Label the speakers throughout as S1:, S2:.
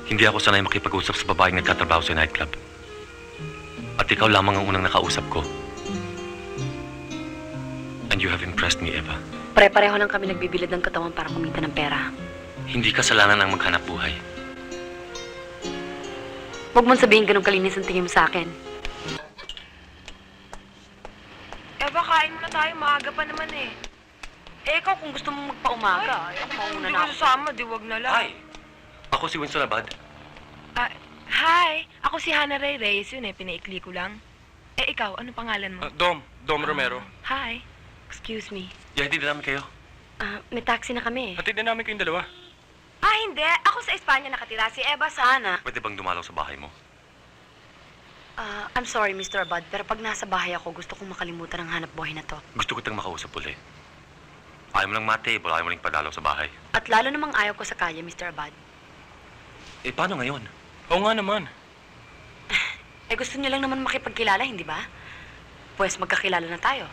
S1: Hindi ako sanay makipag-usap sa babaeng nagtatrabaho sa nightclub. At ikaw lamang ang unang nakausap ko. And you have impressed me, Eva.
S2: Pare-pareho lang kami nagbibilad ng katawan para kumita ng pera.
S1: Hindi kasalanan ang maghanap buhay.
S2: Huwag mong sabihin ganun kalinis ang tingin mo sa akin.
S3: Eva, kain muna tayo. Maaga pa naman eh.
S2: Eh, ikaw kung gusto mong magpaumaga, ako mauna
S3: Hindi
S2: na
S3: ko
S2: ako.
S3: sasama, di wag na lang.
S1: Hi! Ako si Winston Abad.
S3: Hi! Ako si Hannah Ray Reyes yun eh. Pinaikli ko lang. Eh, ikaw, ano pangalan mo?
S4: Dom Romero.
S3: Hi.
S2: Excuse me.
S1: Hatid na namin kayo.
S2: May taxi na kami.
S4: Hatid na namin kayong dalawa.
S3: Hindi. Ako sa Espanya nakatira. Si Eva sa...
S2: Sana.
S1: Pwede bang dumalaw sa bahay mo?
S2: I'm sorry, Mr. Abad, pero pag nasa bahay ako, gusto kong makalimutan ang hanap buhay na to.
S1: Gusto ko tang makausap uli. Ayaw mo lang matable, ayaw mo lang padalaw sa bahay.
S2: At lalo namang ayaw ko sa kalye, Mr. Abad.
S1: Eh, paano ngayon?
S4: Oo nga naman.
S2: Eh, gusto niyo lang naman makipagkilala, hindi ba? Pues magkakilala na tayo.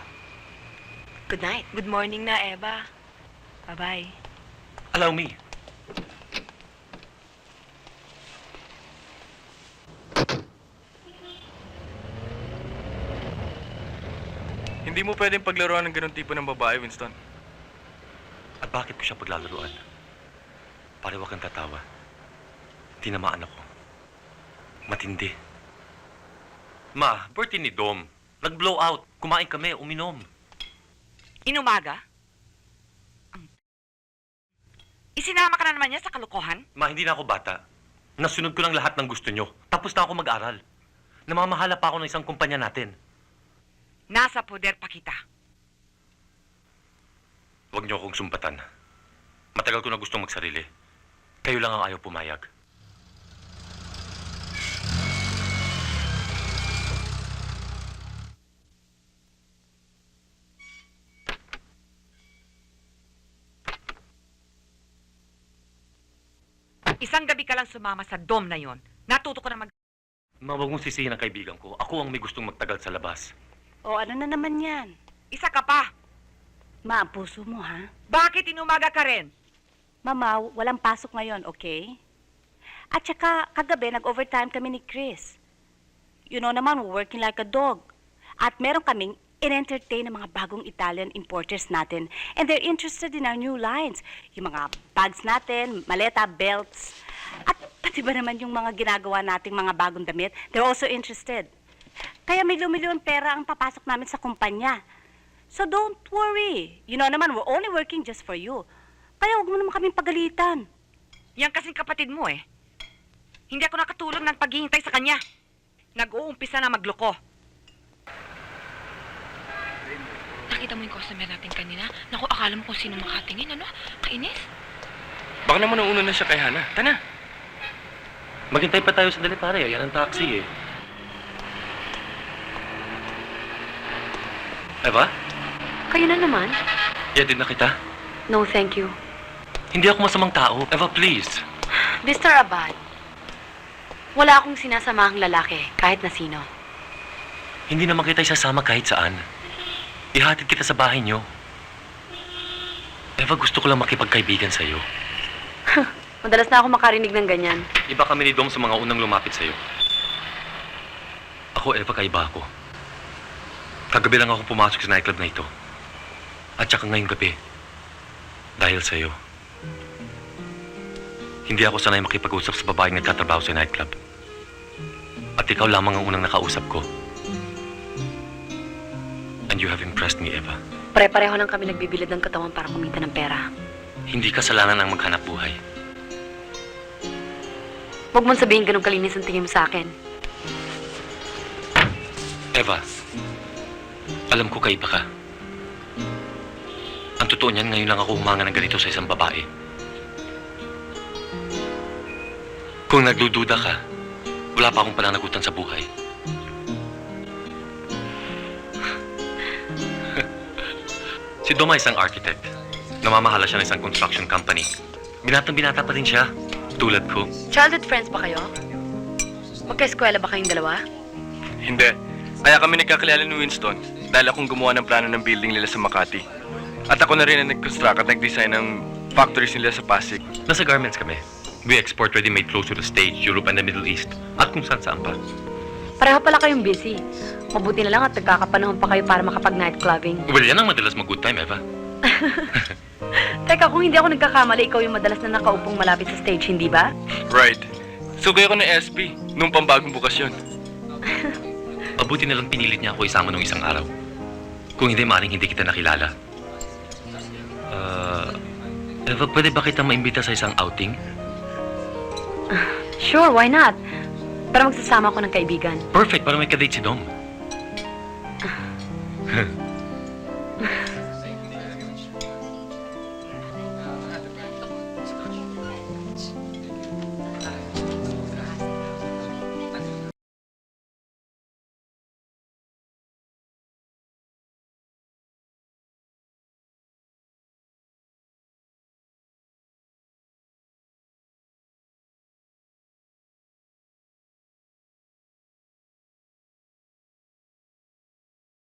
S2: Good night.
S3: Good morning na, Eva. Bye-bye.
S1: Allow me.
S4: Hindi mo pwedeng paglaruan ng ganun tipo ng babae, Winston.
S1: At bakit ko siya paglalaruan? Para wag kang tatawa. Tinamaan ako. Matindi. Ma, birthday ni Dom. Nag-blow out. Kumain kami, uminom.
S5: Inumaga? Isinama ka na naman niya sa kalokohan?
S1: Ma, hindi na ako bata. Nasunod ko lang lahat ng gusto nyo. Tapos na ako mag-aral. Namamahala pa ako ng isang kumpanya natin.
S5: Nasa poder pa kita.
S1: Huwag niyo akong sumpatan. Matagal ko na gustong magsarili. Kayo lang ang ayaw pumayag.
S5: Isang gabi ka lang sumama sa dom na yon. Natuto ko na
S1: Ma, huwag mong sisihin ang kaibigan ko. Ako ang may gustong magtagal sa labas.
S6: O ano na naman yan?
S5: Isa ka pa.
S6: Ma, ang puso mo, ha?
S5: Bakit inumaga ka rin?
S6: Mama, walang pasok ngayon, okay? At saka, kagabi, nag-overtime kami ni Chris. You know naman, we're working like a dog. At meron kaming in-entertain ng mga bagong Italian importers natin. And they're interested in our new lines. Yung mga bags natin, maleta, belts. At pati ba naman yung mga ginagawa nating mga bagong damit, they're also interested. Kaya milyon-milyon pera ang papasok namin sa kumpanya. So don't worry. You know naman, we're only working just for you. Kaya huwag mo naman kaming pagalitan.
S5: Yan kasing kapatid mo eh. Hindi ako nakatulong ng paghihintay sa kanya. Nag-uumpisa na magloko.
S3: Nakita mo yung customer natin kanina? Naku, akala mo kung sino makatingin, ano? Kainis?
S4: Baka naman nauna na siya kay Hannah. Tana.
S1: Maghintay pa tayo sandali, pare. Yan ang taxi, eh. Eva?
S2: Kayo na naman?
S1: Yatid na kita?
S2: No, thank you.
S1: Hindi ako masamang tao. Eva, please.
S2: Mr. Abad, wala akong sinasamahang lalaki, kahit na sino.
S1: Hindi naman kita isasama kahit saan. Ihatid kita sa bahay niyo. Eva, gusto ko lang makipagkaibigan sa'yo.
S2: Madalas na ako makarinig ng ganyan.
S1: Iba kami ni Dom sa mga unang lumapit sa'yo. Ako, Eva, kaiba ako. Kagabi lang ako pumasok sa nightclub na ito. At saka ngayong gabi. Dahil sa'yo. Hindi ako sanay makipag-usap sa babaeng nagtatrabaho sa nightclub. At ikaw lamang ang unang nakausap ko. And you have impressed me, Eva.
S2: Pare-pareho lang kami nagbibilad ng katawan para kumita ng pera.
S1: Hindi kasalanan ang maghanap buhay.
S2: Huwag mong sabihin ganun kalinis ang tingin mo sa akin.
S1: Eva, alam ko kaiba ka. Ang totoo niyan, ngayon lang ako humanga ng ganito sa isang babae. Kung nagdududa ka, wala pa akong pananagutan sa buhay. Si Doma isang architect. Namamahala siya ng isang construction company. Binatang-binata pa rin siya, tulad ko.
S2: Childhood friends ba kayo? Magka-eskwela ba kayong dalawa?
S4: Hindi. Kaya kami nagkakilala ni Winston dahil akong gumawa ng plano ng building nila sa Makati. At ako na rin ang nag-construct at nag-design ng factories nila sa Pasig.
S1: Nasa garments kami. We export ready-made clothes to the States, Europe, and the Middle East. At kung saan-saan pa.
S2: Pareho pala kayong busy. Mabuti na lang at nagkakapanahon pa kayo para makapag-night clubbing.
S1: Well, yan ang madalas mag-good time, Eva.
S2: Teka, kung hindi ako nagkakamali, ikaw yung madalas na nakaupong malapit sa stage, hindi ba?
S4: Right. Sugay ako ng SB nung pambagong bukasyon.
S1: Mabuti na lang pinilit niya ako isama nung isang araw. Kung hindi, maaaring hindi kita nakilala. Eva, pwede ba kita maimbita sa isang outing?
S2: Sure, why not? Pero magsasama ako ng kaibigan.
S1: Perfect, para may kadate si Dom.